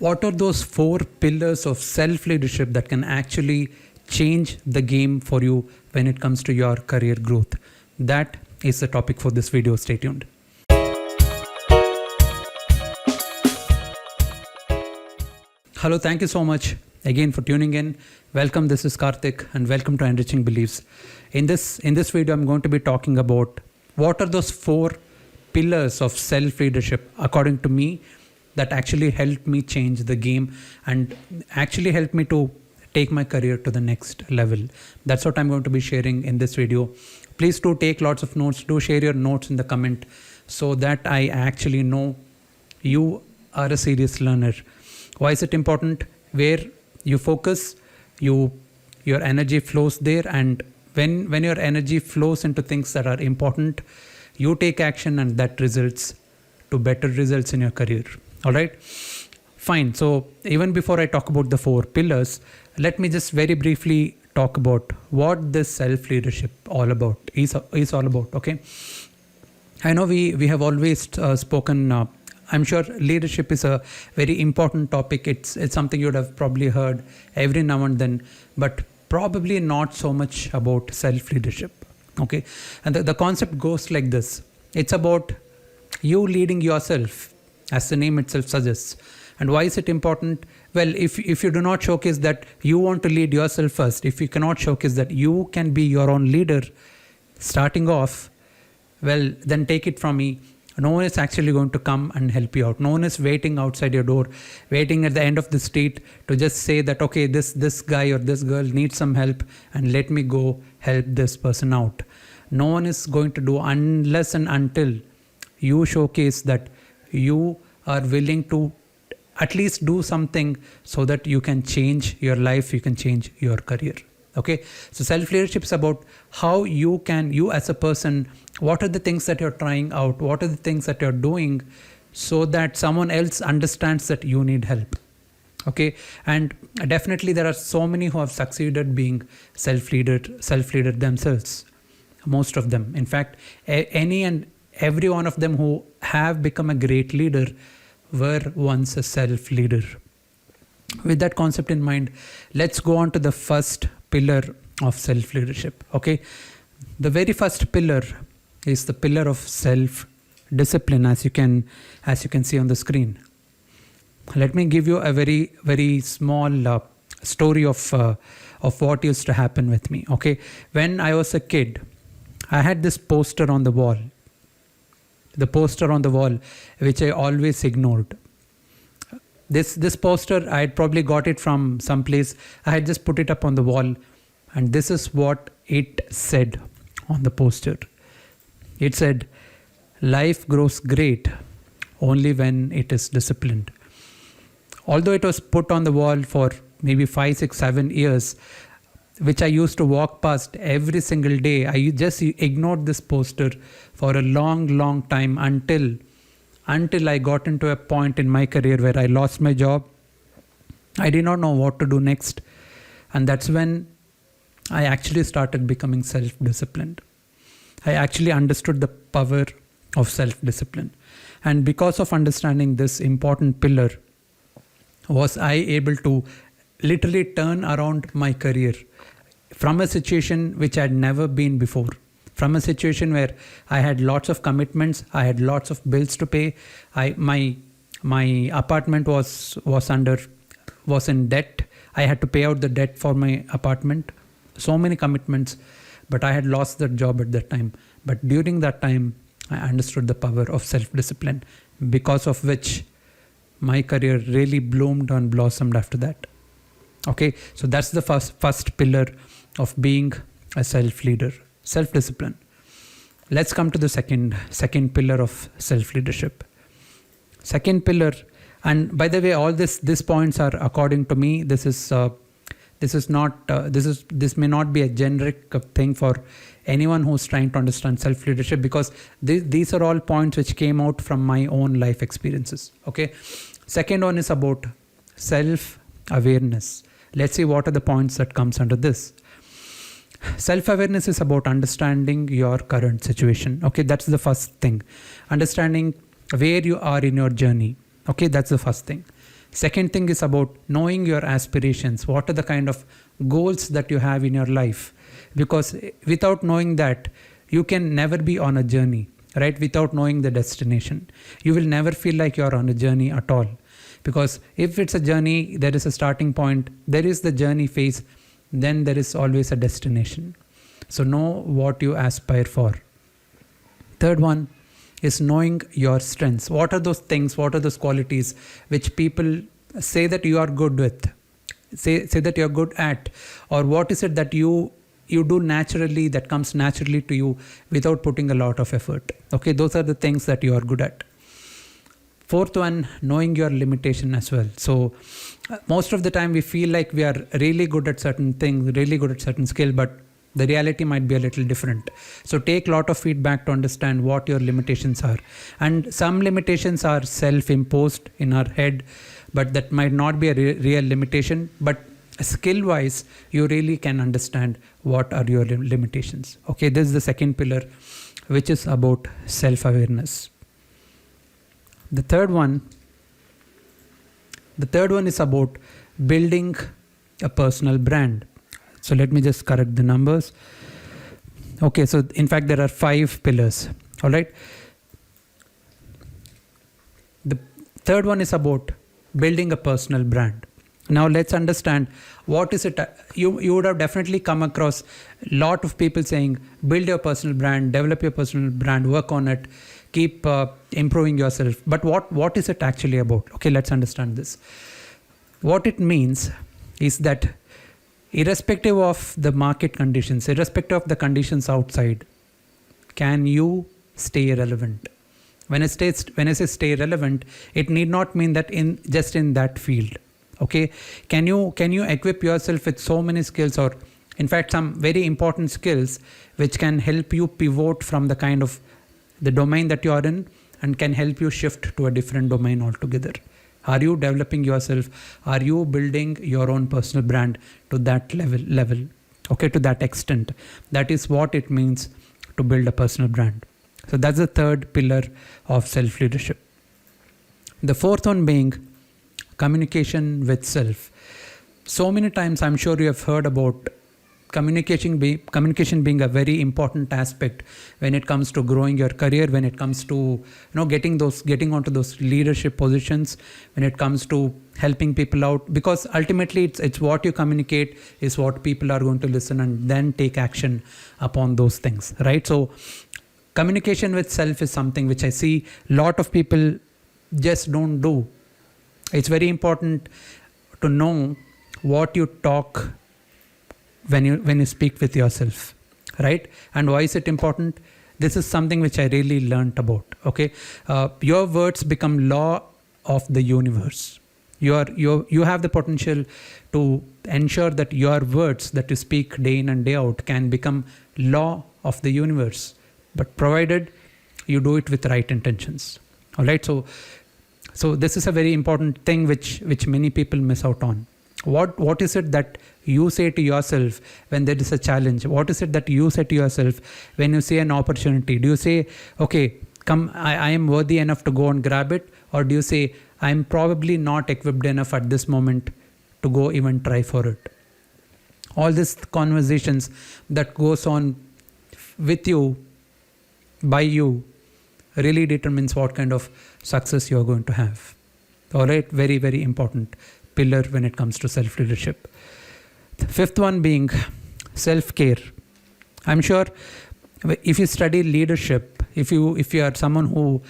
What are those 4 pillars of self-leadership that can actually change the game for you when it comes to your career growth? That is the topic for this video. Stay tuned. Hello, thank you so much again for tuning in. Welcome, this is Karthik and welcome to Enriching Beliefs. In this video, I'm going to be talking about what are those 4 pillars of self-leadership according to me that actually helped me change the game and actually helped me to take my career to the next level. That's what I'm going to be sharing in this video. Please do take lots of notes. Do share your notes in the comment so that I actually know you are a serious learner. Why is it important? Where you focus, your energy flows there, and when your energy flows into things that are important, you take action and that results to better results in your career. All right, fine. So even before I talk about the 4 pillars, let me just very briefly talk about what this self-leadership is all about. Okay, I know we have always spoken. I'm sure leadership is a very important topic. It's something you would have probably heard every now and then, but probably not so much about self-leadership. Okay, and the concept goes like this. It's about you leading yourself, as the name itself suggests. And why is it important? Well, if you do not showcase that you want to lead yourself first, if you cannot showcase that you can be your own leader starting off, well, then take it from me, no one is actually going to come and help you out. No one is waiting outside your door, waiting at the end of the street to just say that, okay, this guy or this girl needs some help and let me go help this person out. No one is going to do unless and until you showcase that you are willing to at least do something so that you can change your life, you can change your career. Okay, so self-leadership is about how you as a person, what are the things that you're trying out, what are the things that you're doing so that someone else understands that you need help. Okay, and definitely there are so many who have succeeded being self-leader themselves, most of them. In fact, any and every one of them who have become a great leader were once a self-leader. With that concept in mind, let's go on to the first pillar of self-leadership. Okay, the very first pillar is the pillar of self-discipline, as you can see on the screen. Let me give you a very, very small story of what used to happen with me. Okay, when I was a kid, I had this poster on the wall. The poster on the wall, which I always ignored. This poster, I had probably got it from some place. I had just put it up on the wall, and this is what it said on the poster. It said, "Life grows great only when it is disciplined." Although it was put on the wall for maybe 5, 6, 7 years, which I used to walk past every single day, I just ignored this poster for a long time until I got into a point in my career where I lost my job. I did not know what to do next. And that's when I actually started becoming self-disciplined. I actually understood the power of self-discipline. And because of understanding this important pillar, was I able to literally turn around my career from a situation which I had never been before. From a situation where I had lots of commitments, I had lots of bills to pay. My apartment was in debt. I had to pay out the debt for my apartment. So many commitments, but I had lost that job at that time. But during that time, I understood the power of self-discipline, because of which my career really bloomed and blossomed after that. Okay, so that's the first pillar of being a self-leader. Self-discipline. Let's come to the second pillar of self-leadership. Second pillar, and by the way, all these points are according to me. This may not be a generic thing for anyone who's trying to understand self-leadership, because these are all points which came out from my own life experiences. Okay, second one is about self-awareness. Let's see what are the points that comes under this. Self-awareness is about understanding your current situation. Okay, that's the first thing. Understanding where you are in your journey. Okay, that's the first thing. Second thing is about knowing your aspirations. What are the kind of goals that you have in your life? Because without knowing that, you can never be on a journey, right? Without knowing the destination, you will never feel like you're on a journey at all. Because if it's a journey, there is a starting point, there is the journey phase, then there is always a destination. So know what you aspire for. Third one is knowing your strengths. What are those things, what are those qualities which people say that you are good with, say that you're good at, or what is it that you do naturally, that comes naturally to you without putting a lot of effort. Okay, those are the things that you are good at. Fourth one, knowing your limitation as well. So most of the time we feel like we are really good at certain things, really good at certain skill, but the reality might be a little different. So take a lot of feedback to understand what your limitations are. And some limitations are self-imposed in our head, but that might not be a real limitation. But skill-wise, you really can understand what are your limitations. Okay, this is the second pillar, which is about self-awareness. The third one is about building a personal brand. So let me just correct the numbers. Okay, so in fact there are 5 pillars. All right. The third one is about building a personal brand. Now let's understand what is it. You would have definitely come across a lot of people saying build your personal brand, develop your personal brand, work on it, keep improving yourself. But what is it actually about? Okay, let's understand this. What it means is that irrespective of the market conditions, irrespective of the conditions outside, can you stay relevant? When I say stay relevant, it need not mean that just in that field. Okay, can you equip yourself with so many skills, or in fact some very important skills which can help you pivot from the kind of the domain that you are in and can help you shift to a different domain altogether? Are you developing yourself? Are you building your own personal brand to that level? Okay, to that extent. That is what it means to build a personal brand. So that's the third pillar of self-leadership. The fourth one being communication with self. So many times I'm sure you have heard about communication being a very important aspect when it comes to growing your career, when it comes to getting onto those leadership positions, when it comes to helping people out, because ultimately it's what you communicate is what people are going to listen and then take action upon those things, right? So communication with self is something which I see a lot of people just don't do. It's very important to know what you talk when you speak with yourself, right? And why is it important? This is something which I really learned about. Okay, your words become law of the universe. You have the potential to ensure that your words that you speak day in and day out can become law of the universe, but provided you do it with right intentions. All right, so this is a very important thing which many people miss out on. What is it that you say to yourself when there is a challenge? What is it that you say to yourself when you see an opportunity? Do you say, okay, come, I am worthy enough to go and grab it? Or do you say, I am probably not equipped enough at this moment to go even try for it? All these conversations that goes on with you, by you, really determines what kind of success you are going to have. All right, very, very important pillar when it comes to self-leadership. The fifth one being self-care. I'm sure if you study leadership, if you are someone who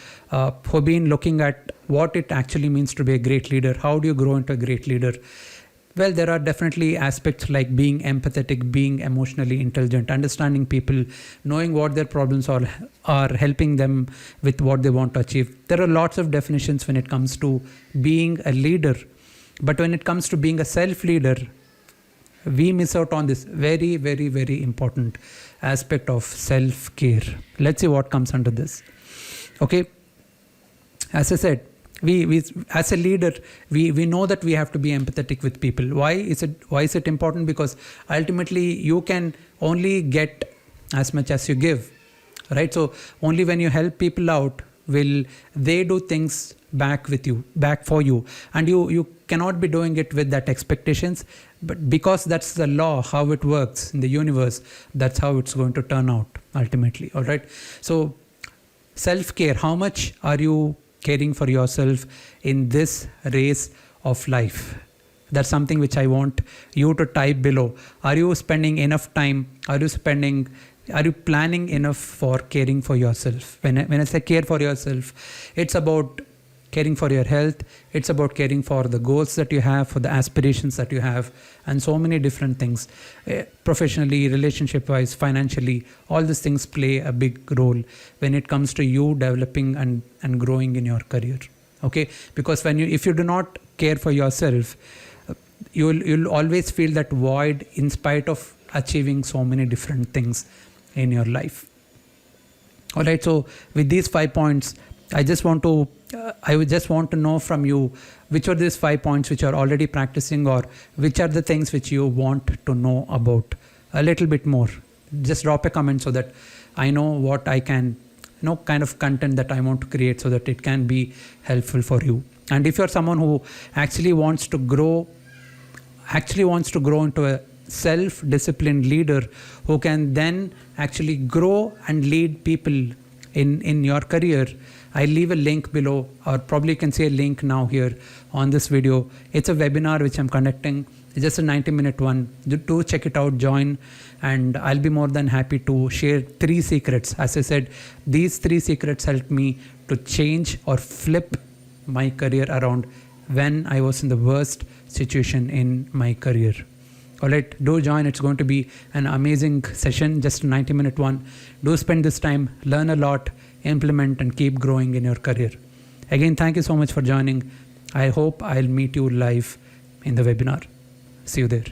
been looking at what it actually means to be a great leader, how do you grow into a great leader? Well, there are definitely aspects like being empathetic, being emotionally intelligent, understanding people, knowing what their problems are, helping them with what they want to achieve. There are lots of definitions when it comes to being a leader. But when it comes to being a self-leader, we miss out on this very, very, very important aspect of self-care. Let's see what comes under this. Okay. As I said, we as a leader, we know that we have to be empathetic with people. Why is it important? Because ultimately you can only get as much as you give, right? So only when you help people out will they do things back for you, and you cannot be doing it with that expectations, but because that's the law, how it works in the universe, that's how it's going to turn out ultimately. All right, so self-care, how much are you caring for yourself in this race of life? That's something which I want you to type below. Are you spending enough time? Are you planning enough for caring for yourself? When I say care for yourself, it's about caring for your health. It's about caring for the goals that you have, for the aspirations that you have, and so many different things. Professionally, relationship-wise, financially, all these things play a big role when it comes to you developing and growing in your career. Okay, because if you do not care for yourself, you'll always feel that void in spite of achieving so many different things in your life. All right, so with these 5 points, I would just want to know from you, which are these 5 points which are already practicing, or which are the things which you want to know about a little bit more. Just drop a comment so that I know what I can, kind of content that I want to create, so that it can be helpful for you. And if you're someone who actually wants to grow into a self-disciplined leader who can then actually grow and lead people in your career, I'll leave a link below, or probably you can see a link now here on this video. It's a webinar which I'm conducting. It's just a 90-minute one. Do check it out, join, and I'll be more than happy to share 3 secrets. As I said, these 3 secrets helped me to change or flip my career around when I was in the worst situation in my career. All right, do join. It's going to be an amazing session, just a 90-minute one. Do spend this time, learn a lot, implement, and keep growing in your career. Again, thank you so much for joining. I hope I'll meet you live in the webinar. See you there.